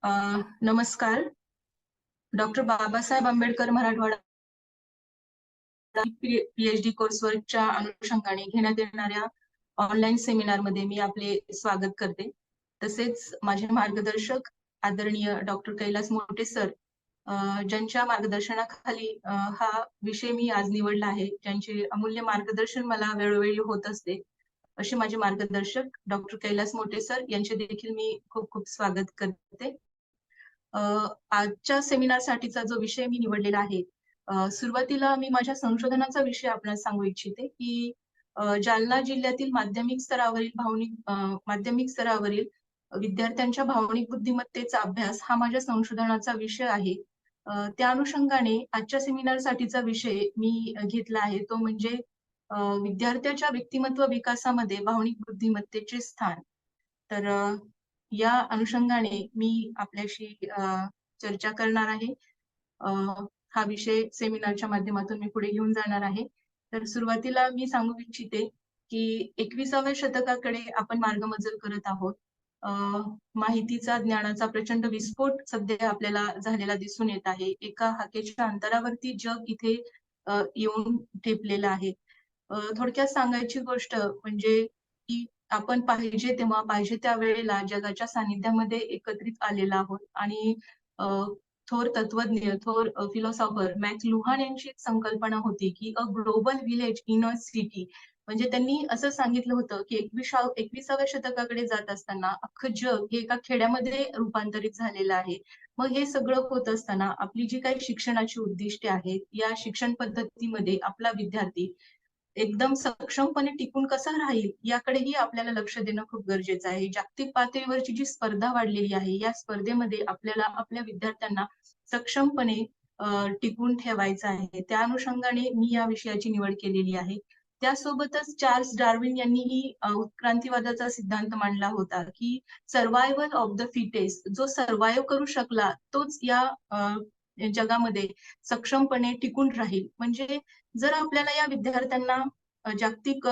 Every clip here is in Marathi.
नमस्कार. डॉक्टर बाबासाहेब आंबेडकर मराठवाडा पीएचडी कोर्सवर्कच्या अनुषंगाने घेण्यात येणाऱ्या ऑनलाईन सेमिनारमध्ये मी आपले स्वागत करते. तसेच माझे मार्गदर्शक आदरणीय डॉक्टर कैलास मोटे सर, ज्यांच्या मार्गदर्शनाखाली हा विषय मी आज निवडला आहे, ज्यांचे अमूल्य मार्गदर्शन मला वेळोवेळी होत असते, असे माझे मार्गदर्शक डॉक्टर कैलास मोटे सर यांचे देखील मी खूप खूप स्वागत करते. आजच्या सेमिनारसाठीचा जो विषय मी निवडलेला आहे, सुरुवातीला मी माझ्या संशोधनाचा विषय आपल्याला सांगू इच्छिते की जालना जिल्ह्यातील माध्यमिक स्तरावरील विद्यार्थ्यांच्या भावनिक बुद्धिमत्तेचा अभ्यास हा माझ्या संशोधनाचा विषय आहे. त्या अनुषंगाने आजच्या सेमिनारसाठीचा विषय मी घेतला आहे, तो म्हणजे विद्यार्थ्याच्या व्यक्तिमत्व विकासामध्ये भावनिक बुद्धिमत्तेचे स्थान. तर या अनुषंगाने मी आपल्याशी चर्चा करणार आहे. हा विषय सेमिनारच्या माध्यमातून मी पुढे घेऊन जाणार आहे. तर सुरुवातीला मी सांगू इच्छिते की 21व्या शतकाकडे आपण मार्गमजल करत आहोत. माहितीचा, ज्ञानाचा प्रचंड विस्फोट सध्या आपल्याला झालेला दिसून येत आहे. एका हाकेच्या अंतरावरती जग इथे येऊन ठेपलेलं आहे. थोडक्यात सांगायची गोष्ट म्हणजे की आपण पाहिजे तेव्हा पाहिजे त्या वेळेला जगाच्या सानिध्यामध्ये एकत्रित आलेलो आहोत. आणि थोर तत्वज्ञ, थोर फिलॉसॉफर मॅक्स लुहान यांची संकल्पना होती की a global village in a city. म्हणजे त्यांनी असं सांगितलं होतं की 21व्या शतकाकडे जात असताना अख्खं जग हे एका खेड्यामध्ये रूपांतरित झालेलं आहे. मग हे सगळं होत असताना आपली जी काही शिक्षणाची उद्दिष्टे आहेत, या शिक्षण पद्धतीमध्ये आपला विद्यार्थी एकदम सक्षमपणे टिकून कसा राहील याकडेही आपल्याला लक्ष देणं खूप गरजेचं आहे. जागतिक पातळीवरची जी स्पर्धा वाढलेली आहे, या स्पर्धेमध्ये आपल्याला आपल्या विद्यार्थ्यांना सक्षमपणे टिकून ठेवायचं आहे. त्या अनुषंगाने मी या विषयाची निवड केलेली आहे. त्यासोबतच चार्ल्स डार्विन यांनीही उत्क्रांतीवादाचा सिद्धांत मांडला होता की सर्व्हायव्हल ऑफ द फिटेस्ट, जो सर्व्हाइव्ह करू शकला तोच या जगामध्ये सक्षमपणे टिकून राहील. म्हणजे जर आपल्याला या विद्यार्थ्यांना जागतिक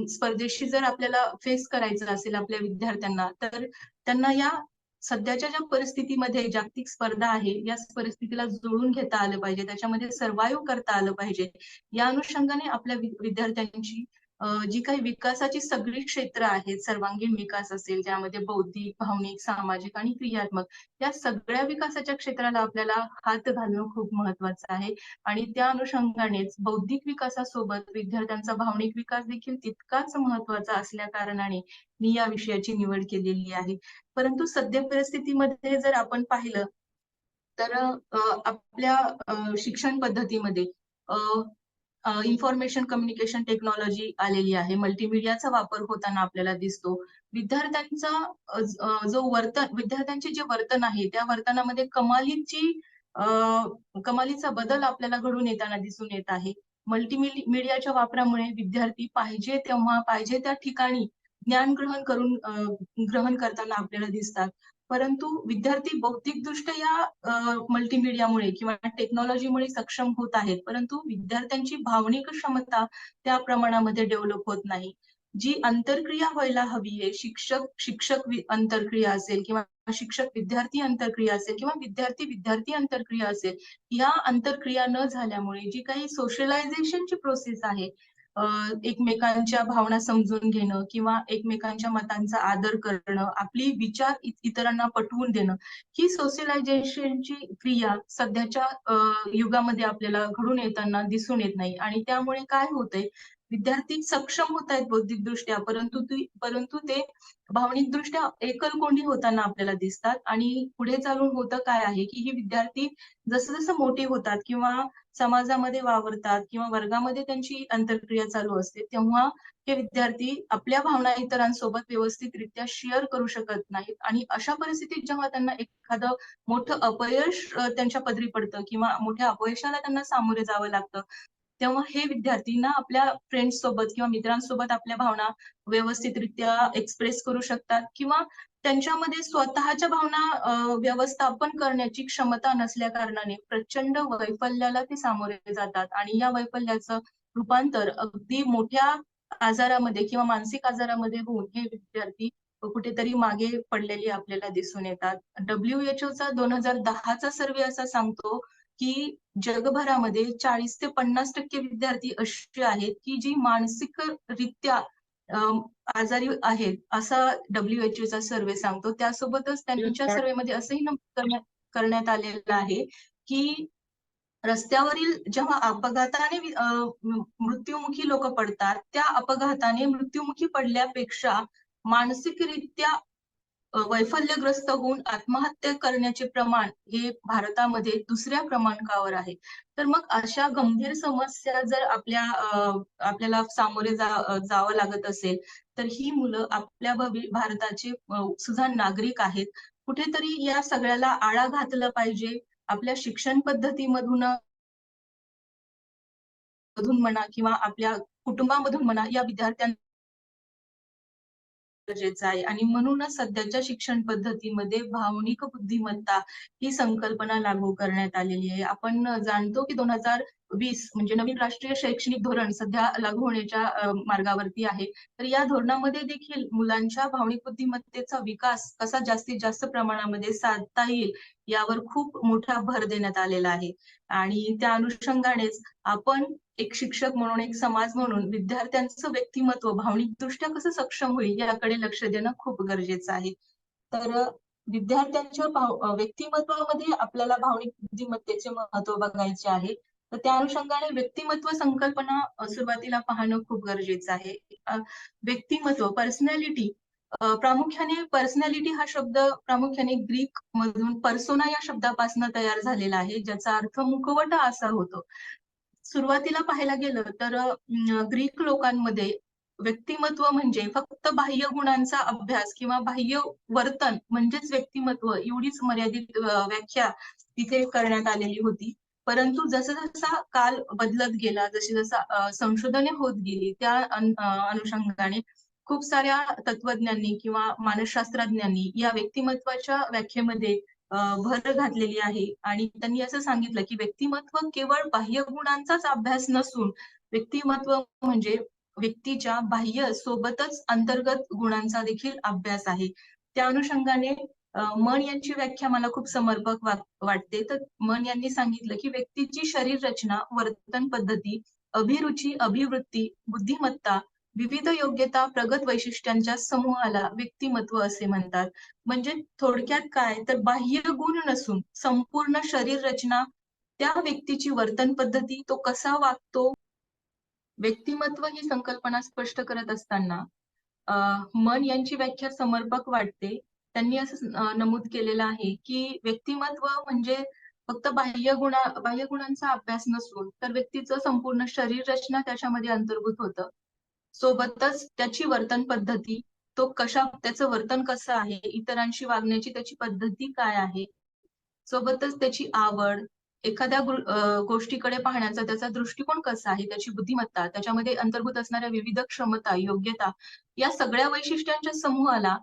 स्पर्धेशी जर आपल्याला फेस करायचं असेल आपल्या विद्यार्थ्यांना, तर त्यांना या सध्याच्या ज्या परिस्थितीमध्ये जागतिक स्पर्धा आहे, या परिस्थितीला जुळवून घेता आलं पाहिजे, त्याच्यामध्ये सर्व्हाइव्ह करता आलं पाहिजे. या अनुषंगाने आपल्या विद्यार्थ्यांची जी काही विकासाची सगळी क्षेत्र आहेत, सर्वांगीण विकास असेल, ज्यामध्ये बौद्धिक, भावनिक, सामाजिक आणि क्रियात्मक, या सगळ्या विकासाच्या क्षेत्राला आपल्याला हात घालणं खूप महत्वाचं आहे. आणि त्या अनुषंगानेच बौद्धिक विकासासोबत विद्यार्थ्यांचा भावनिक विकास देखील तितकाच महत्वाचा असल्या कारणाने मी या विषयाची निवड केलेली आहे. परंतु सध्या परिस्थितीमध्ये जर आपण पाहिलं तर आपल्या शिक्षण पद्धतीमध्ये इन्फॉर्मेशन कम्युनिकेशन टेक्नॉलॉजी आलेली आहे. मल्टीमीडियाचा वापर होताना आपल्याला दिसतो. विद्यार्थ्यांचे जे वर्तन आहे, त्या वर्तनामध्ये कमालीचा बदल आपल्याला घडून येताना दिसून येत आहे. मल्टीमीडियाच्या वापरामुळे विद्यार्थी पाहिजे तेव्हा पाहिजे त्या ठिकाणी ज्ञान ग्रहण करताना आपल्याला दिसतात. परंतु विद्यार्थी बौद्धिकदृष्ट्या या मल्टीमीडियामुळे किंवा टेक्नॉलॉजीमुळे सक्षम होत आहेत, परंतु विद्यार्थ्यांची भावनिक क्षमता त्या प्रमाणामध्ये डेव्हलप होत नाही. जी अंतरक्रिया व्हायला हवी आहे, शिक्षक अंतरक्रिया असेल किंवा शिक्षक विद्यार्थी अंतरक्रिया असेल किंवा विद्यार्थी विद्यार्थी अंतरक्रिया असेल, या अंतरक्रिया न झाल्यामुळे जी काही सोशलायझेशनची प्रोसेस आहे, एकमेकांच्या भावना समजून घेणं किंवा एकमेकांच्या मतांचा आदर करणं, आपली विचार इतरांना पटवून देणं, ही सोशलायझेशनची क्रिया सध्याच्या युगामध्ये आपल्याला घडून येताना दिसून येत नाही. आणि त्यामुळे काय होतंय, विद्यार्थी सक्षम होत आहेत बौद्धिकदृष्ट्या, परंतु ते भावनिकदृष्ट्या एकलकोंडी होताना आपल्याला दिसतात. आणि पुढे चालून होतं काय आहे की ही विद्यार्थी जसं जसं मोठे होतात किंवा समाजामध्ये वावरतात किंवा वर्गामध्ये त्यांची अंतरक्रिया चालू असते, तेव्हा हे विद्यार्थी आपल्या भावना इतरांसोबत व्यवस्थितरित्या शेअर करू शकत नाहीत. आणि अशा परिस्थितीत जेव्हा त्यांना एखादं मोठं अपयश त्यांच्या पदरी पडतं किंवा मोठ्या अपयशाला त्यांना सामोरे जावं लागतं, तेव्हा हे विद्यार्थींना आपल्या फ्रेंड्स सोबत किंवा मित्रांसोबत आपल्या भावना व्यवस्थितरित्या एक्सप्रेस करू शकतात किंवा त्यांच्यामध्ये स्वतःच्या भावना व्यवस्थापन करण्याची क्षमता नसल्या कारणाने प्रचंड वैफल्याला ते सामोरे जातात. आणि या वैफल्याचं रूपांतर अगदी मोठ्या आजारामध्ये किंवा मानसिक आजारामध्ये होऊन हे विद्यार्थी कुठेतरी मागे पडलेली आपल्याला दिसून येतात. WHO चा 2010चा सर्व्हे असा सांगतो, की जगभरामध्ये 40 ते 50% विद्यार्थी असे आहेत, की जी मानसिकरित्या अ, आजारी आहेत, असा WHO चा सर्व्हे सांगतो. त्यासोबतच त्यांच्या सर्व्हेमध्ये असंही नमूद करण्यात आलेलं आहे, की रस्त्यावरील जेव्हा अपघाताने मृत्युमुखी लोक पडतात, त्या अपघाताने मृत्युमुखी पडल्यापेक्षा मानसिकरित्या वैफल्यग्रस्त होऊन आत्महत्या करण्याचे प्रमाण हे भारतामध्ये दुसऱ्या क्रमांकावर आहे. तर मग अशा गंभीर समस्या जर आपल्याला सामोरे जावं लागत असेल, तर ही मुलं आपल्या भारताचे सुजाण नागरिक आहेत. कुठेतरी या सगळ्याला आळा घातला पाहिजे. आपल्या शिक्षण पद्धतीमधून म्हणा किंवा आपल्या कुटुंबामधून म्हणा, या विद्यार्थ्यांना गरजेचं आहे. आणि म्हणूनच सध्याच्या शिक्षण पद्धतीमध्ये भावनिक बुद्धिमत्ता ही संकल्पना लागू करण्यात आलेली आहे. आपण जाणतो की 2020 म्हणजे नवीन राष्ट्रीय शैक्षणिक धोरण सध्या लागू होण्याच्या मार्गावरती आहे. तर या धोरणामध्ये देखील मुलांच्या भावनिक बुद्धिमत्तेचा विकास कसा जास्तीत जास्त प्रमाणामध्ये साधता येईल यावर खूप मोठा भर देण्यात आलेला आहे. आणि त्या अनुषंगानेच आपण एक शिक्षक म्हणून, एक समाज म्हणून विद्यार्थ्यांचं व्यक्तिमत्व भावनिकदृष्ट्या कसं सक्षम होईल याकडे लक्ष देणं खूप गरजेचं आहे. तर विद्यार्थ्यांच्या व्यक्तिमत्वामध्ये आपल्याला भावनिक बुद्धिमत्तेचे महत्व बघायचे आहे. तर त्या अनुषंगाने व्यक्तिमत्व संकल्पना सुरुवातीला पाहणं खूप गरजेचं आहे. व्यक्तिमत्व, पर्सनॅलिटी, प्रामुख्याने पर्सनॅलिटी हा शब्द प्रामुख्याने ग्रीक मधून पर्सोना या शब्दापासून तयार झालेला आहे, ज्याचा अर्थ मुखवटा असा होतो. सुरुवातीला पाहायला गेलं तर ग्रीक लोकांमध्ये व्यक्तिमत्व म्हणजे फक्त बाह्य गुणांचा अभ्यास किंवा बाह्य वर्तन म्हणजेच व्यक्तिमत्व एवढीच मर्यादित व्याख्या तिथे करण्यात आलेली होती. परंतु जसा जसा काल बदलत गेला, जशी जसा संशोधने होत गेली, त्या अनुषंगाने खूप साऱ्या तत्वज्ञांनी किंवा मानसशास्त्रज्ञांनी या व्यक्तिमत्वाच्या व्याख्येमध्ये भर घातलेली आहे. आणि त्यांनी असं सांगितलं की व्यक्तिमत्व केवळ बाह्य गुणांचाच अभ्यास नसून व्यक्तिमत्व म्हणजे व्यक्तीच्या बाह्य सोबतच अंतर्गत गुणांचा देखील अभ्यास आहे. त्या अनुषंगाने मन यांची व्याख्या मला खूप समर्पक वाटते. तर मन यांनी सांगितलं की व्यक्तीची शरीर रचना, वर्तन पद्धती, अभिरुची, अभिवृत्ती, बुद्धिमत्ता, विविध योग्यता, प्रगत वैशिष्ट्यांच्या समूहाला व्यक्तिमत्व असे म्हणतात. म्हणजे थोडक्यात काय तर बाह्य गुण नसून संपूर्ण शरीर रचना, त्या व्यक्तीची वर्तन पद्धती, तो कसा वागतो, व्यक्तिमत्व ही संकल्पना स्पष्ट करत असताना मन यांची व्याख्या समर्पक वाटते. त्यांनी असं नमूद केलेलं आहे की व्यक्तिमत्व म्हणजे फक्त बाह्य गुणांचा अभ्यास नसून तर व्यक्तीचं संपूर्ण शरीर रचना त्याच्यामध्ये अंतर्भूत होतं. सोबतच त्याची वर्तन पद्धती, त्याचं वर्तन कसं आहे, इतरांशी वागण्याची त्याची पद्धती काय आहे, सोबतच त्याची आवड, एखाद्या गोष्टीकडे पाहण्याचा त्याचा दृष्टिकोन कसा आहे, त्याची बुद्धिमत्ता, त्याच्यामध्ये अंतर्भूत असणाऱ्या विविध क्षमता, योग्यता, या सगळ्या वैशिष्ट्यांच्या समूहाला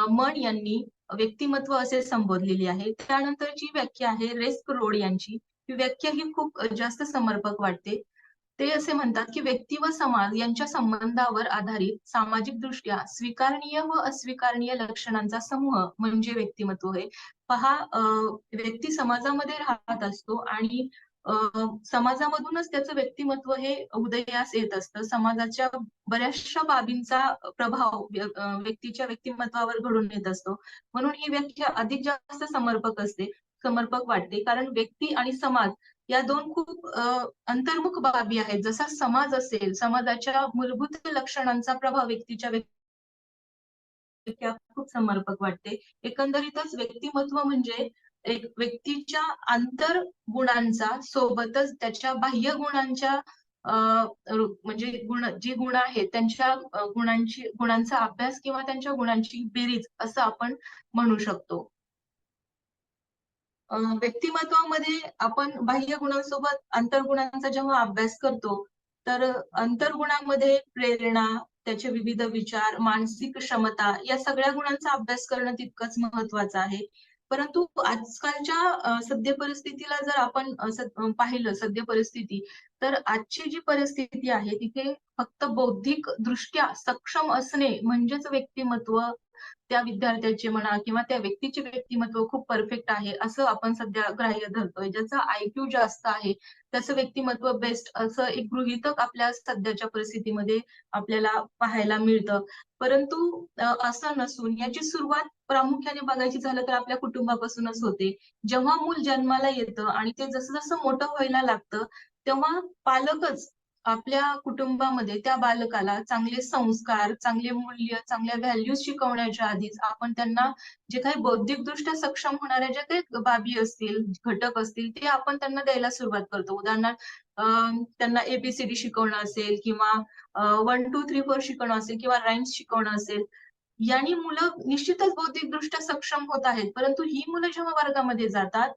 मन यांनी व्यक्तिमत्व असे संबोधलेली आहे. त्यानंतरची व्याख्या आहे रेस्क रोड यांची. ही व्याख्या ही खूप जास्त समर्पक वाटते. ते असे म्हणतात की व्यक्ती व समाज यांच्या संबंधावर आधारित सामाजिकदृष्ट्या स्वीकारणीय व अस्वीकारणीय लक्षणांचा समूह म्हणजे व्यक्तिमत्व होय. पहा, व्यक्ती समाजामध्ये राहत असतो आणि समाजामधूनच त्याचं व्यक्तिमत्व हे उदयास येत असतं. समाजाच्या बऱ्याचशा बाबींचा प्रभाव व्यक्तीच्या व्यक्तिमत्वावर घडून येत असतो. म्हणून ही व्याख्या अधिक जास्त समर्पक वाटते. कारण व्यक्ती आणि समाज या दोन खूप अंतर्मुख बाबी आहेत. जसा समाज असेल, समाजाच्या मूलभूत लक्षणांचा प्रभाव व्यक्तीच्या व्याख्या खूप समर्पक वाटते. एकंदरीतच व्यक्तिमत्व म्हणजे एक व्यक्तीच्या आंतर गुणांचा सोबतच त्याच्या बाह्य गुणांच्या म्हणजे जी गुण आहेत त्यांच्या गुणांचा अभ्यास किंवा त्यांच्या गुणांची बेरीज असं आपण म्हणू शकतो. व्यक्तिमत्वामध्ये आपण बाह्य गुणांसोबत अंतर्गुणांचा जेव्हा अभ्यास करतो, तर अंतर्गुणांमध्ये प्रेरणा, त्याचे विविध विचार, मानसिक क्षमता या सगळ्या गुणांचा अभ्यास करणं तितकंच महत्वाचं आहे. परंतु आजकालच्या सद्य परिस्थितीला जर आपण पाहिलं सद्य परिस्थिती, तर आजची जी परिस्थिती आहे तिथे फक्त बौद्धिक दृष्ट्या सक्षम असणे म्हणजेच व्यक्तिमत्व त्या विद्यार्थ्याचे म्हणा किंवा त्या व्यक्तीचे व्यक्तिमत्व खूप परफेक्ट आहे असं आपण सध्या ग्राह्य धरतोय. ज्याचा आयक्यू जास्त आहे त्याचं व्यक्तिमत्व बेस्ट असं एक गृहीतक आपल्या सध्याच्या परिस्थितीमध्ये आपल्याला पाहायला मिळतं. परंतु असं नसून याची सुरुवात प्रामुख्याने बघायची झालं तर आपल्या कुटुंबापासूनच होते. जेव्हा मूल जन्माला येतं आणि ते जसं-जसं मोठं व्हायला लागतं, तेव्हा पालकच आपल्या कुटुंबामध्ये त्या बालकाला चांगले संस्कार, चांगले मूल्य, चांगल्या व्हॅल्यूज शिकवण्याच्या आधीच आपण त्यांना जे काही बौद्धिकदृष्ट्या सक्षम होणाऱ्या ज्या काही बाबी असतील, घटक असतील, ते आपण त्यांना द्यायला सुरुवात करतो. उदाहरणार्थ त्यांना ए शिकवणं असेल किंवा 1, 2, 3, 4 शिकवणं असेल किंवा राईम्स शिकवणं असेल. यानी मुलं निश्चितच बौद्धिकदृष्ट्या सक्षम होत आहेत. परंतु ही मुलं जेव्हा वर्गामध्ये जातात,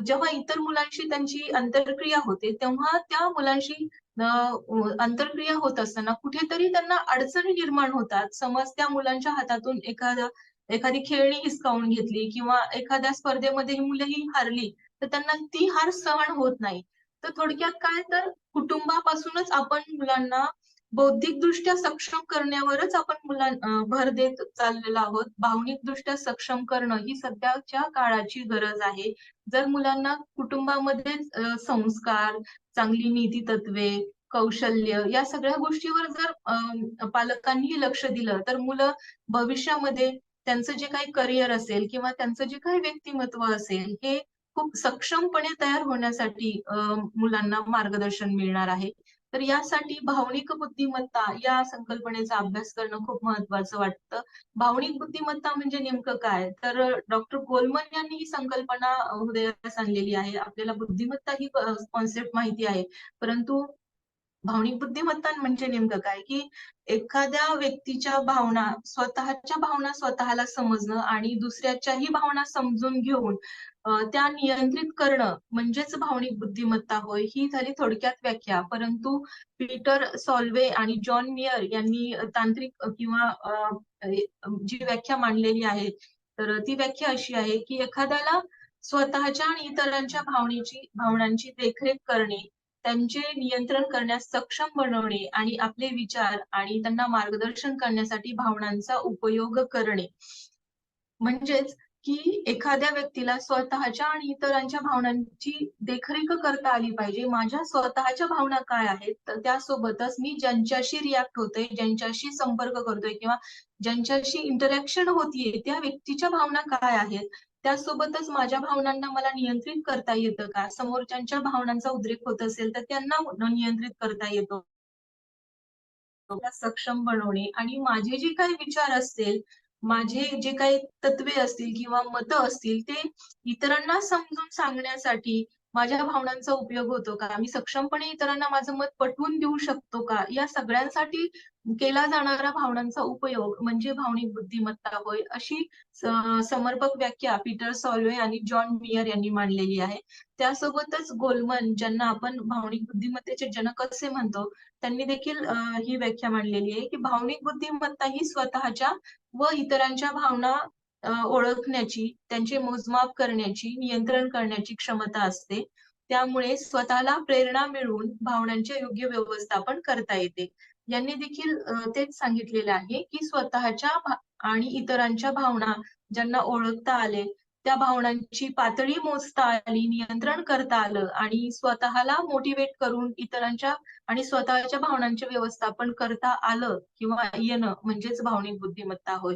जेव्हा इतर मुलांशी त्यांची आंतरक्रिया होते, तेव्हा त्या मुलांशी आंतरक्रिया होत असताना कुठेतरी त्यांना अडचणी निर्माण होतात. समज त्या मुलांच्या हातातून एखादी खेळणी हिसकावून घेतली किंवा एखाद्या स्पर्धेमध्ये ही मुलं ही हारली, तर त्यांना ती हार सहन होत नाही. तर थोडक्यात काय तर कुटुंबापासूनच आपण मुलांना बौद्धिकदृष्ट्या सक्षम करण्यावरच आपण भर देत चाललेलो आहोत. भावनिकदृष्ट्या सक्षम करणं ही सध्याच्या काळाची गरज आहे. जर मुलांना कुटुंबामध्ये संस्कार, चांगली नीतितत्वे, कौशल्य या सगळ्या गोष्टीवर जर पालकांनी लक्ष दिलं, तर मुलं भविष्यामध्ये त्यांचं जे काही करिअर असेल किंवा त्यांचं जे काही व्यक्तिमत्व असेल, हे खूप सक्षमपणे तयार होण्यासाठी मुलांना मार्गदर्शन मिळणार आहे. तर यासाठी भावनिक बुद्धिमत्ता या संकल्पनेचा अभ्यास करणं खूप महत्वाचं वाटतं. भावनिक बुद्धिमत्ता म्हणजे नेमकं काय? तर डॉक्टर गोलमन यांनी ही संकल्पना उदयास आणलेली आहे. आपल्याला बुद्धिमत्ता ही कॉन्सेप्ट माहिती आहे. परंतु भावनिक बुद्धिमत्ता म्हणजे नेमकं काय, की एखाद्या व्यक्तीच्या भावना, स्वतःच्या भावना स्वतःला समजणं आणि दुसऱ्याच्याही भावना समजून घेऊन त्या नियंत्रित करणं म्हणजेच भावनिक बुद्धिमत्ता होय. ही झाली थोडक्यात व्याख्या. परंतु पीटर सॉल्वे आणि जॉन मियर यांनी तांत्रिक किंवा जी व्याख्या मांडलेली आहे, तर ती व्याख्या अशी आहे, की एखाद्याला स्वतःच्या आणि इतरांच्या भावनांची देखरेख करणे, त्यांचे नियंत्रण करण्यास सक्षम बनवणे आणि आपले विचार आणि त्यांना मार्गदर्शन करण्यासाठी भावनांचा उपयोग करणे. म्हणजेच की एखाद्या व्यक्तीला स्वतःच्या आणि इतरांच्या भावनांची देखरेख करता आली पाहिजे. माझ्या स्वतःच्या भावना काय आहेत, तर त्यासोबतच मी ज्यांच्याशी रिएक्ट होतोय, ज्यांच्याशी संपर्क करतोय किंवा ज्यांच्याशी इंटरॅक्शन होतीये, त्या व्यक्तीच्या भावना काय आहेत, त्यासोबतच माझ्या भावनांना मला नियंत्रित करता येतं का? समोरच्यांच्या भावनांचा उद्रेक होत असेल, तर त्यांना नियंत्रित करता येतो. सक्षम बनवणे आणि माझे जे काही विचार असतील, माझे जे काही तत्वे असतील किंवा मतं असतील, ते इतरांना समजून सांगण्यासाठी माझ्या भावनांचा उपयोग होतो का? मी सक्षमपणे इतरांना माझं मत पटवून देऊ शकतो का? या सगळ्यांसाठी केला जाणारा भावनांचा उपयोग म्हणजे भावनिक बुद्धिमत्ता होय, अशी समर्पक व्याख्या पीटर सॉल्वे आणि जॉन मियर यांनी मांडलेली आहे. त्यासोबतच गोलमन, ज्यांना आपण भावनिक बुद्धिमत्तेचे जनक असे म्हणतो, त्यांनी देखील ही व्याख्या मांडलेली आहे, की भावनिक बुद्धिमत्ता ही स्वतःच्या व इतरांच्या भावना ओळखण्याची, त्यांचे मोजमाप करण्याची, नियंत्रण करण्याची क्षमता असते. त्यामुळे स्वतःला प्रेरणा मिळवून भावनांचे योग्य व्यवस्थापन करता येते. यांनी देखील तेच सांगितलेलं आहे, की स्वतःच्या आणि इतरांच्या भावना ज्यांना ओळखता आले, त्या भावनांची पातळी मोजता आली, नियंत्रण करता आलं आणि स्वतःला मोटिव्हेट करून इतरांच्या आणि स्वतःच्या भावनांचे व्यवस्थापन करता आलं किंवा येणं म्हणजेच भावनिक बुद्धिमत्ता होय.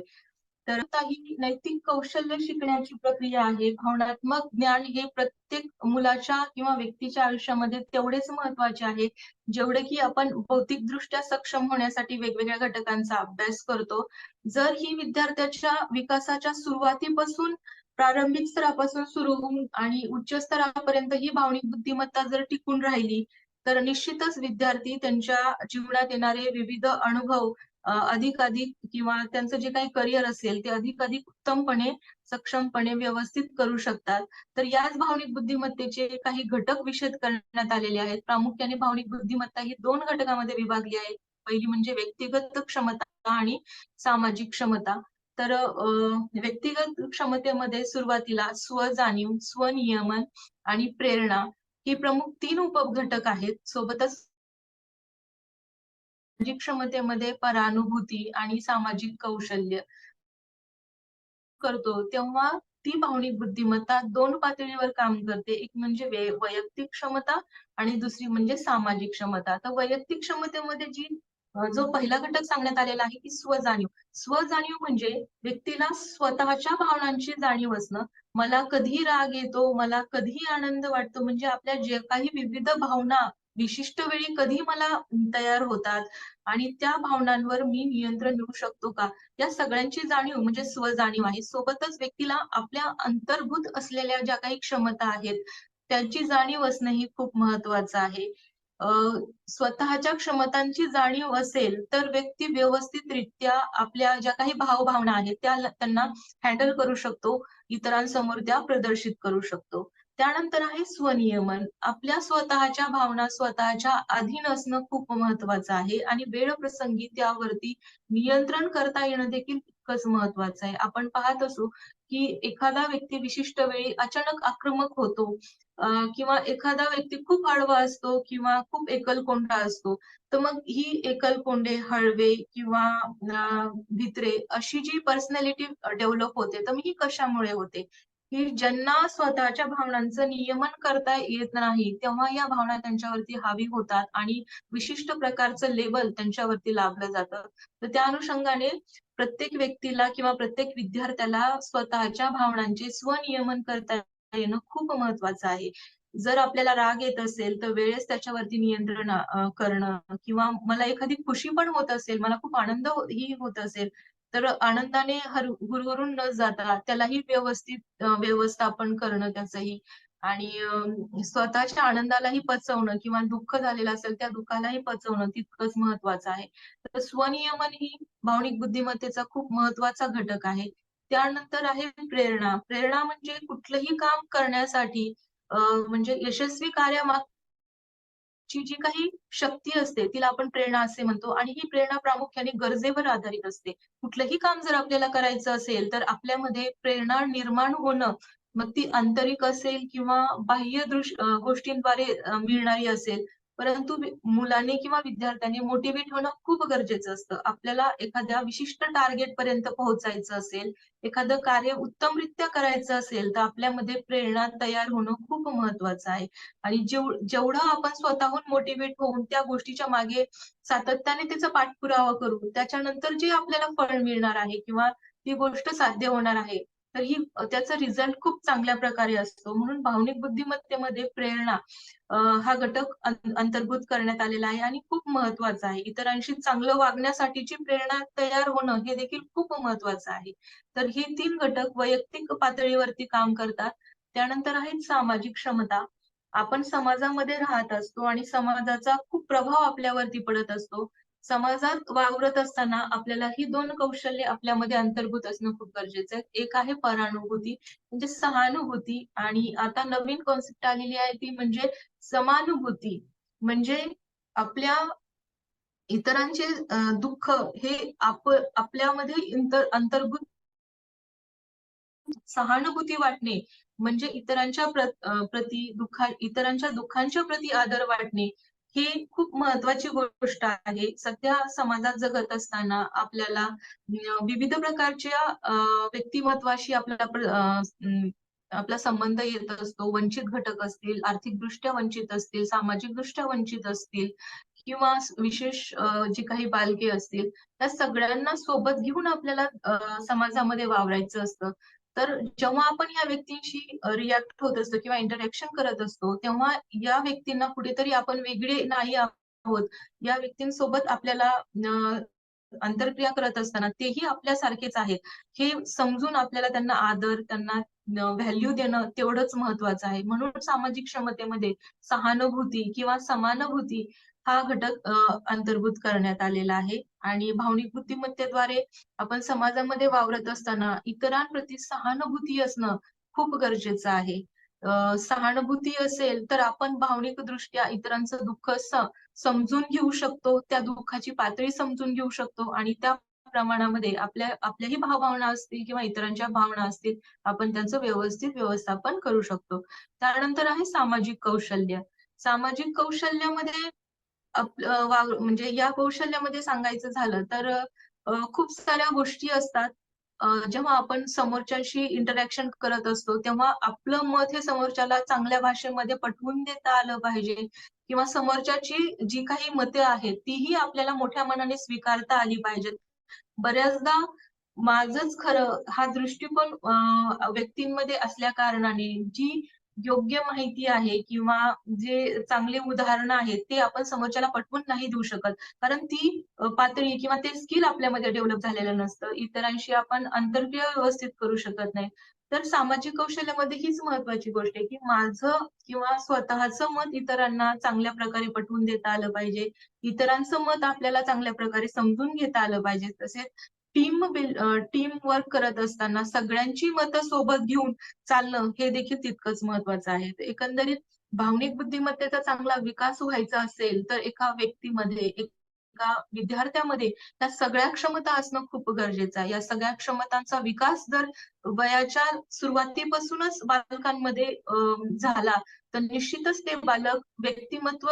तर आता ही नैतिक कौशल्य शिकण्याची प्रक्रिया आहे. भावनात्मक ज्ञान हे प्रत्येक मुलाच्या किंवा व्यक्तीच्या आयुष्यामध्ये तेवढेच महत्वाचे आहे, जेवढे की आपण बौद्धिकदृष्ट्या सक्षम होण्यासाठी वेगवेगळ्या घटकांचा अभ्यास करतो. जर ही विद्यार्थ्याच्या विकासाच्या सुरुवातीपासून प्रारंभिक स्तरापासून सुरू होऊन आणि उच्च स्तरापर्यंत ही भावनिक बुद्धिमत्ता जर टिकून राहिली, तर निश्चितच विद्यार्थी त्यांच्या जीवनात येणारे विविध अनुभव अधिकाधिक किंवा त्यांचं जे काही करिअर असेल ते अधिकाधिक उत्तमपणे, सक्षमपणे व्यवस्थित करू शकतात. तर याच भावनिक बुद्धिमत्तेचे काही घटक विशद करण्यात आलेले आहेत. प्रामुख्याने भावनिक बुद्धिमत्ता ही 2 घटकामध्ये विभागली आहे. पहिली म्हणजे व्यक्तिगत क्षमता आणि सामाजिक क्षमता. तर व्यक्तिगत क्षमतेमध्ये सुरुवातीला स्वजाणीव, स्वनियमन आणि प्रेरणा ही प्रमुख 3 उपघटक आहेत. सोबतच सामाजिक क्षमतेमध्ये परानुभूती आणि सामाजिक कौशल्य करतो, तेव्हा ती भावनिक बुद्धिमत्ता 2 पातळीवर काम करते. एक म्हणजे वैयक्तिक क्षमता आणि दुसरी म्हणजे सामाजिक क्षमता. तर वैयक्तिक क्षमतेमध्ये जो पहिला घटक सांगण्यात आलेला आहे, की स्वजाणीव. स्वजाणीव म्हणजे व्यक्तीला स्वतःच्या भावनांची जाणीव असणं. मला कधी राग येतो, मला कधी आनंद वाटतो, म्हणजे आपल्या जे काही विविध भावना विशिष्ट वेळी कधी मला तयार होतात आणि त्या भावनांवर मी नियंत्रण मिळवू शकतो का? या सगळ्यांची जाणीव म्हणजे स्वजाणीव आहे. सोबतच व्यक्तीला आपल्या अंतर्भूत असलेल्या ज्या काही क्षमता आहेत, त्यांची जाणीव असणं ही खूप महत्वाचं आहे. अ, स्वतःच्या क्षमतांची जाणीव असेल, तर व्यक्ती व्यवस्थितरित्या आपल्या ज्या काही भावभावना आहेत, त्यांना हँडल करू शकतो. इतरांसमोर त्या प्रदर्शित करू शकतो. त्यानंतर आहे स्वनियमन. आपल्या स्वतःच्या भावना स्वतःच्या अधीन असणं खूप महत्वाचं आहे आणि वेळप्रसंगी त्यावरती नियंत्रण करता येणं देखील तितकंच महत्वाचं आहे. आपण पाहत असू, की एखादा व्यक्ती विशिष्ट वेळी अचानक आक्रमक होतो किंवा एखादा व्यक्ती खूप हळवा असतो किंवा खूप एकलकोंडा असतो. तर मग ही एकलकोंडे, हळवे किंवा भित्रे अशी जी पर्सनॅलिटी डेव्हलप होते, तर ही कशामुळे होते? की ज्यांना स्वतःच्या भावनांचं नियमन करता येत नाही, तेव्हा या भावना त्यांच्यावरती हावी होतात आणि विशिष्ट प्रकारचं लेबल त्यांच्यावरती लावलं जातं. तर त्या अनुषंगाने प्रत्येक व्यक्तीला किंवा प्रत्येक विद्यार्थ्याला स्वतःच्या भावनांचे स्वनियमन करता येणं खूप महत्वाचं आहे. जर आपल्याला राग येत असेल, तर वेळेस त्याच्यावरती नियंत्रण करणं किंवा मला एखादी खुशी पण होत असेल, मला खूप आनंद ही होत असेल, तर आनंदाने हुरहुरून न जाता त्यालाही व्यवस्थापन करणं त्याचंही आणि स्वतःच्या आनंदालाही पचवणं किंवा दुःख झालेलं असेल, त्या दुःखालाही पचवणं तितकंच महत्वाचं आहे. तर स्वनियमन ही भावनिक बुद्धिमत्तेचा खूप महत्वाचा घटक आहे. त्यानंतर आहे प्रेरणा. प्रेरणा म्हणजे कुठलंही काम करण्यासाठी म्हणजे यशस्वी कार्यामागची जी काही शक्ती असते, तिला आपण प्रेरणा असे म्हणतो आणि ही प्रेरणा प्रामुख्याने गरजेवर आधारित असते. कुठलंही काम जर आपल्याला करायचं असेल, तर आपल्यामध्ये प्रेरणा निर्माण होणं, मग ती आंतरिक असेल किंवा बाह्य गोष्टींद्वारे मिळणारी असेल. परंतु मुलाने किंवा विद्यार्थ्याने मोटिव्हेट होणं खूप गरजेचं असतं. आपल्याला एखाद्या विशिष्ट टार्गेटपर्यंत पोहोचायचं असेल, एखादं कार्य उत्तमरित्या करायचं असेल, तर आपल्यामध्ये प्रेरणा तयार होणं खूप महत्वाचं आहे. आणि जेवढं आपण स्वतःहून मोटिव्हेट होऊन त्या गोष्टीच्या मागे सातत्याने त्याचा पाठपुरावा करू, त्याच्यानंतर जे आपल्याला फळ मिळणार आहे किंवा ती गोष्ट साध्य होणार आहे, तर त्याचा रिझल्ट खूप चांगल्या प्रकारे असतो. म्हणून भावनिक बुद्धिमत्तेमध्ये प्रेरणा हा घटक अंतर्भूत करण्यात आलेला आहे आणि खूप महत्वाचा आहे. इतरांशी चांगलं वागण्यासाठीची प्रेरणा तयार होणं हे देखील खूप महत्वाचं आहे. तर हे 3 घटक वैयक्तिक पातळीवरती काम करतात. त्यानंतर आहे सामाजिक क्षमता. आपण समाजामध्ये राहत असतो आणि समाजाचा खूप प्रभाव आपल्यावरती पडत असतो. समाजात वावरत असताना आपल्याला ही 2 कौशल्ये आपल्यामध्ये अंतर्भूत असणं खूप गरजेचं आहे. एक आहे परानुभूती म्हणजे सहानुभूती आणि आता नवीन कॉन्सेप्ट आलेली आहे ती म्हणजे समानुभूती. म्हणजे आपल्या इतरांचे दुःख हे आपल्यामध्ये अंतर्भूत सहानुभूती वाटणे म्हणजे इतरांच्या दुःखांच्या प्रती आदर वाटणे, ही खूप महत्वाची गोष्ट आहे. सध्या समाजात जगत असताना आपल्याला विविध प्रकारच्या व्यक्तिमत्वाशी आपला संबंध येत असतो. वंचित घटक असतील, आर्थिकदृष्ट्या वंचित असतील, सामाजिकदृष्ट्या वंचित असतील किंवा विशेष जी काही बालके असतील, त्या सगळ्यांना सोबत घेऊन आपल्याला समाजामध्ये वावरायचं असतं. तर जेव्हा आपण या व्यक्तींशी रिएक्ट होत असतो किंवा इंटरॅक्शन करत असतो, तेव्हा या व्यक्तींना कुठेतरी आपण वेगळे नाही आहोत. या व्यक्तींसोबत आपल्याला आंतरक्रिया करत असताना तेही आपल्यासारखेच आहेत. हे समजून आपल्याला त्यांना आदर, त्यांना व्हॅल्यू देणं तेवढंच महत्वाचं आहे. म्हणून सामाजिक क्षमतेमध्ये सहानुभूती किंवा समानुभूती हा घटक अंतर्भूत करण्यात आलेला आहे आणि भावनिक बुद्धिमत्तेद्वारे आपण समाजामध्ये वावरत असताना इतरांप्रती सहानुभूती असणं खूप गरजेचं आहे. सहानुभूती असेल तर आपण भावनिकदृष्ट्या इतरांचं दुःख समजून घेऊ शकतो, त्या दुःखाची पातळी समजून घेऊ शकतो आणि त्या प्रमाणामध्ये आपल्याही भावभावना असतील किंवा इतरांच्या भावना असतील, आपण त्यांचं व्यवस्थित व्यवस्थापन करू शकतो. त्यानंतर आहे सामाजिक कौशल्य. सामाजिक कौशल्यामध्ये म्हणजे या कौशल्यामध्ये सांगायचं झालं तर खूप साऱ्या गोष्टी असतात. जेव्हा आपण समोरच्याशी इंटरॅक्शन करत असतो, तेव्हा आपलं मत हे समोरच्याला चांगल्या भाषेमध्ये पटवून देता आलं पाहिजे किंवा समोरच्याची जी काही मते आहेत, तीही आपल्याला मोठ्या मनाने स्वीकारता आली पाहिजेत. बऱ्याचदा माझंच खरं हा दृष्टिकोन व्यक्तींमध्ये असल्या कारणाने जी योग्य माहिती आहे किंवा जे चांगली उदाहरणं आहेत, ते आपण समोरच्याला पटवून नाही देऊ शकत. कारण ती पातळी किंवा ते स्किल आपल्यामध्ये डेव्हलप झालेलं नसतं. इतरांशी आपण आंतरक्रिया व्यवस्थित करू शकत नाही. तर सामाजिक कौशल्यामध्ये हीच महत्त्वाची गोष्ट आहे, की माझं किंवा स्वतःचं मत इतरांना चांगल्या प्रकारे पटवून देता आलं पाहिजे. इतरांचं मत आपल्याला चांगल्या प्रकारे समजून घेता आलं पाहिजे. तसेच टीम वर्क करत असताना सगळ्यांची मतं सोबत घेऊन चालणं हे देखील तितकंच महत्वाचं आहे. तर एकंदरीत भावनिक बुद्धिमत्तेचा चांगला विकास व्हायचा असेल, तर एका व्यक्तीमध्ये, एका विद्यार्थ्यामध्ये त्या सगळ्या क्षमता असणं खूप गरजेचं आहे. या सगळ्या क्षमतांचा विकास जर वयाच्या सुरुवातीपासूनच बालकांमध्ये झाला, तर निश्चितच ते बालक व्यक्तिमत्व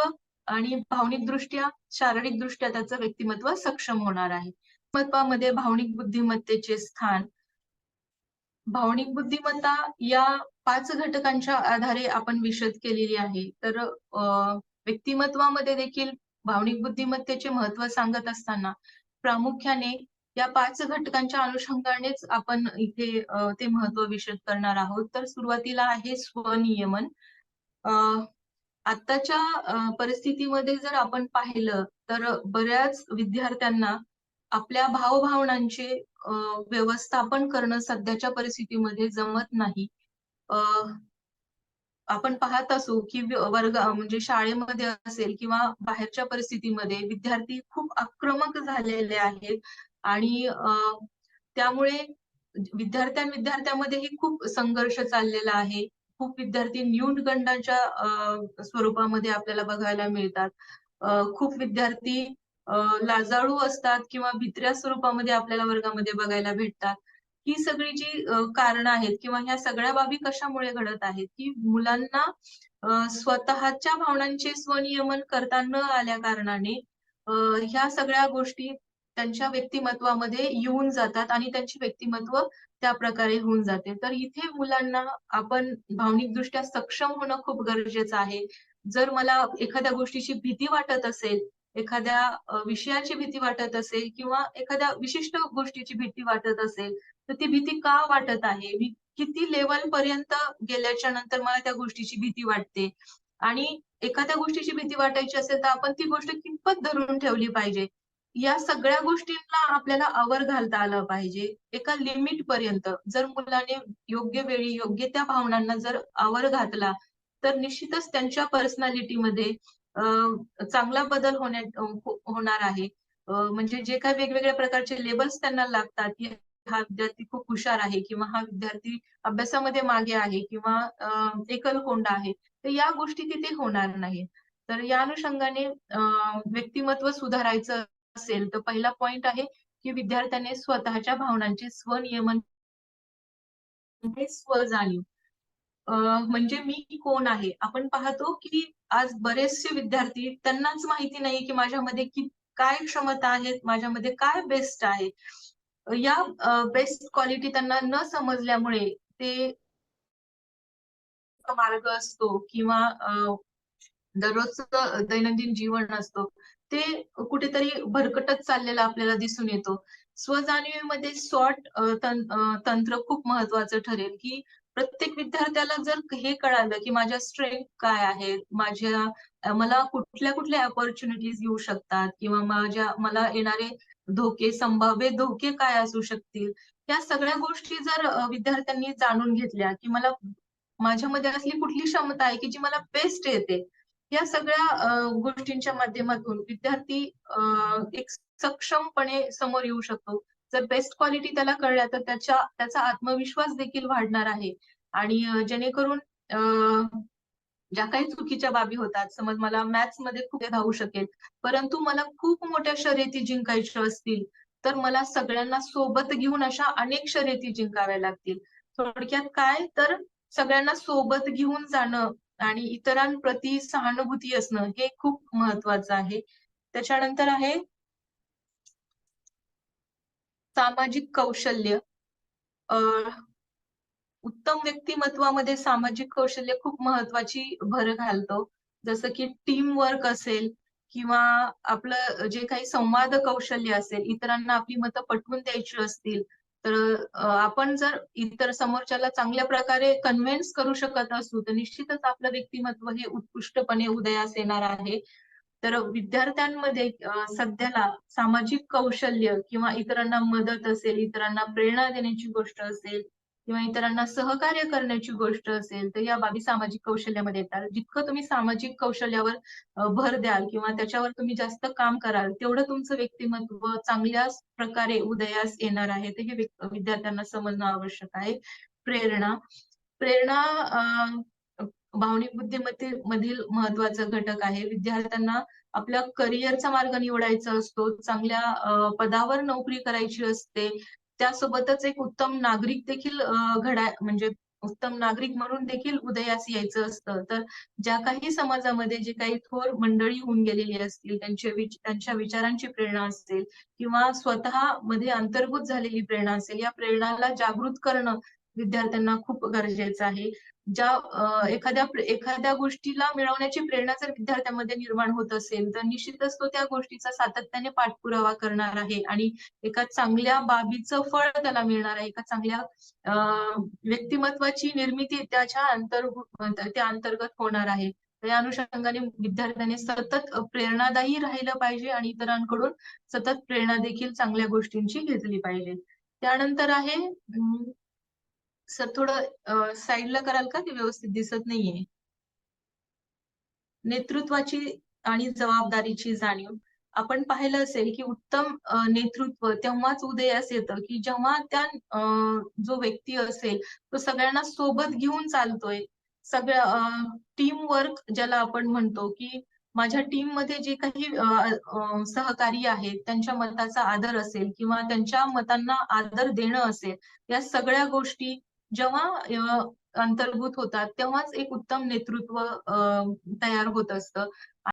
आणि भावनिकदृष्ट्या, शारीरिकदृष्ट्या त्याचं व्यक्तिमत्व सक्षम होणार आहे. व्यक्तिमत्वामध्ये भावनिक बुद्धिमत्तेचे स्थान. भावनिक बुद्धिमत्ता या 5 घटकांच्या आधारे आपण विशद केलेली आहे. तर व्यक्तिमत्वामध्ये देखील भावनिक बुद्धिमत्तेचे महत्त्व सांगत असताना प्रामुख्याने या 5 घटकांच्या अनुषंगानेच आपण इथे ते महत्त्व विशद करणार आहोत. तर सुरुवातीला आहे स्वनियमन. अ, आत्ताच्या परिस्थितीमध्ये जर आपण पाहिलं, तर बऱ्याच विद्यार्थ्यांना आपल्या भावभावनांचे अ, व्यवस्थापन करणं सध्याच्या परिस्थितीमध्ये जमत नाही. अ, आपण पाहत असू, की म्हणजे शाळेमध्ये असेल किंवा बाहेरच्या परिस्थितीमध्ये विद्यार्थी खूप आक्रमक झालेले आहेत आणि त्यामुळे विद्यार्थ्यांविद्यार्थ्यांमध्येही खूप संघर्ष चाललेला आहे. खूप विद्यार्थी न्यूनगंडाच्या स्वरूपामध्ये आपल्याला बघायला मिळतात. खूप विद्यार्थी लाजाळू असतात किंवा भित्र्या स्वरूपामध्ये आपल्याला वर्गामध्ये बघायला भेटतात. ही सगळी जी कारणं आहेत किंवा ह्या सगळ्या बाबी कशामुळे घडत आहेत, की मुलांना स्वतःच्या भावनांचे स्वनियमन करता न आल्या कारणाने अ, ह्या सगळ्या गोष्टी त्यांच्या व्यक्तिमत्त्वामध्ये येऊन जातात आणि त्यांची व्यक्तिमत्व त्या प्रकारे होऊन जाते. तर इथे मुलांना आपण भावनिकदृष्ट्या सक्षम होणं खूप गरजेचं आहे. जर मला एखाद्या गोष्टीची भीती वाटत असेल, एखाद्या विषयाची भीती वाटत असेल किंवा एखाद्या विशिष्ट गोष्टीची भीती वाटत असेल, तर ती भीती का वाटत आहे? मी किती लेव्हलपर्यंत गेल्याच्या नंतर मला त्या गोष्टीची भीती वाटते आणि एखाद्या गोष्टीची भीती वाटायची असेल, तर आपण ती गोष्ट कितपत धरून ठेवली पाहिजे. या सगळ्या गोष्टींना आपल्याला आवर घालता आलं पाहिजे. एका लिमिटपर्यंत. जर मुलाने योग्य वेळी योग्य त्या भावनांना जर आवर घातला, तर निश्चितच त्यांच्या पर्सनॅलिटीमध्ये चांगला बदल होणार आहे. म्हणजे जे काही वेगवेगळ्या प्रकारचे लेबल्स त्यांना लागतात, की हा विद्यार्थी खूप हुशार आहे किंवा हा विद्यार्थी अभ्यासामध्ये मागे आहे किंवा एकलकोंडा आहे. तर या गोष्टी तिथे होणार नाहीत. तर या अनुषंगाने व्यक्तिमत्व सुधारायचं असेल, तर पहिला पॉइंट आहे, की विद्यार्थ्याने स्वतःच्या भावनांचे स्वनियमन म्हणजे स्वजाणीव. म्हणजे मी कोण आहे? आपण पाहतो, की आज बरेचसे विद्यार्थी त्यांनाच माहिती नाही, की माझ्यामध्ये काय क्षमता आहेत, माझ्यामध्ये काय बेस्ट आहे. या बेस्ट क्वालिटी त्यांना न समजल्यामुळे ते मार्ग असतो किंवा दररोजचं दैनंदिन जीवन असतं, ते कुठेतरी भरकटत चाललेलं आपल्याला दिसून येतो. स्वजाणीवेमध्ये तंत्र खूप महत्वाचं ठरेल, की प्रत्येक विद्यार्थ्याला जर हे कळालं, की माझ्या स्ट्रेंथ काय आहेत, मला कुठल्या-कुठल्या अपॉर्च्युनिटीज येऊ शकतात किंवा मला येणारे संभाव्य धोके काय असू शकतील. या सगळ्या गोष्टी जर विद्यार्थ्यांनी जाणून घेतल्या, की माझ्यामध्ये असली कुठली क्षमता आहे, की जी मला बेस्ट येते. या सगळ्या गोष्टींच्या माध्यमातून विद्यार्थी एक सक्षमपणे समोर येऊ शकतो. जर बेस्ट क्वालिटी त्याला कळल्या, तर त्याचा आत्मविश्वास देखील वाढणार आहे आणि जेणेकरून ज्या काही चुकीच्या बाबी होतात, समज मला मॅथ्समध्ये खूप धावू शकेल, परंतु मला खूप मोठ्या शर्यती जिंकायच्या असतील, तर मला सगळ्यांना सोबत घेऊन अशा अनेक शर्यती जिंकाव्या लागतील. थोडक्यात काय तर सगळ्यांना सोबत घेऊन जाणं आणि इतरांप्रती सहानुभूती असणं हे खूप महत्वाचं आहे. त्याच्यानंतर आहे सामाजिक कौशल्य. अ, उत्तम व्यक्तिमत्वामध्ये सामाजिक कौशल्य खूप महत्वाची भर घालतो. जसं की टीम वर्क असेल किंवा आपलं जे काही संवाद कौशल्य असेल, इतरांना आपली मतं पटवून द्यायची असतील, तर आपण जर इतर समोरच्याला चांगल्या प्रकारे कन्व्हिन्स करू शकत असू, तर निश्चितच आपलं व्यक्तिमत्व हे उत्कृष्टपणे उदयास येणार आहे. तर विद्यार्थ्यांमध्ये सध्याला सामाजिक कौशल्य किंवा इतरांना मदत असेल, इतरांना प्रेरणा देण्याची गोष्ट असेल किंवा इतरांना सहकार्य करण्याची गोष्ट असेल, तर या बाबी सामाजिक कौशल्यामध्ये येतात. जितकं तुम्ही सामाजिक कौशल्यावर भर द्याल किंवा त्याच्यावर तुम्ही जास्त काम कराल, तेवढं तुमचं व्यक्तिमत्व चांगल्या प्रकारे उदयास येणार आहे. तर हे विद्यार्थ्यांना समजणं आवश्यक आहे. प्रेरणा. प्रेरणा भावनिक बुद्धिमत्तेमधील महत्वाचा घटक आहे. विद्यार्थ्यांना आपल्या करिअरचा मार्ग निवडायचा असतो. चांगल्या पदावर नोकरी करायची असते. त्यासोबतच एक उत्तम नागरिक देखील म्हणजे उत्तम नागरिक म्हणून देखील उदयास यायचं असतं. तर ज्या काही समाजामध्ये जे काही थोर मंडळी होऊन गेलेली असतील, त्यांच्या विचारांची प्रेरणा असेल किंवा स्वतःमध्ये अंतर्भूत झालेली प्रेरणा असेल, या प्रेरणाला जागृत करणं विद्यार्थ्यांना खूप गरजेचं आहे. एखाद्या गोष्टीला मिळवण्याची प्रेरणा जर विद्यार्थ्यांमध्ये निर्माण होत असेल, तर निश्चितच तो त्या गोष्टीचा सातत्याने पाठपुरावा करणार आहे आणि एका चांगल्या बाबीचं फळ त्याला मिळणार आहे. एका चांगल्या व्यक्तिमत्वाची निर्मिती त्या अंतर्गत होणार आहे. त्या अनुषंगाने विद्यार्थ्यांनी सतत प्रेरणादायी राहिलं पाहिजे आणि इतरांकडून सतत प्रेरणा देखील चांगल्या गोष्टींची घेतली पाहिजे. त्यानंतर आहे सर थोडं साईडला कराल का? ते व्यवस्थित दिसत नाहीये. नेतृत्वाची आणि जबाबदारीची जाणीव. आपण पाहिलं असेल की उत्तम नेतृत्व तेव्हाच उदयास येतं की जेव्हा जो व्यक्ती असेल तो सगळ्यांना सोबत घेऊन चालतोय. टीम वर्क ज्याला आपण म्हणतो की माझ्या टीममध्ये जे काही सहकारी आहेत त्यांच्या मताचा आदर असेल किंवा त्यांच्या मतांना आदर देणं असेल, या सगळ्या गोष्टी जेव्हा अंतर्भूत होतात, तेव्हाच एक उत्तम नेतृत्व तयार होत असतं.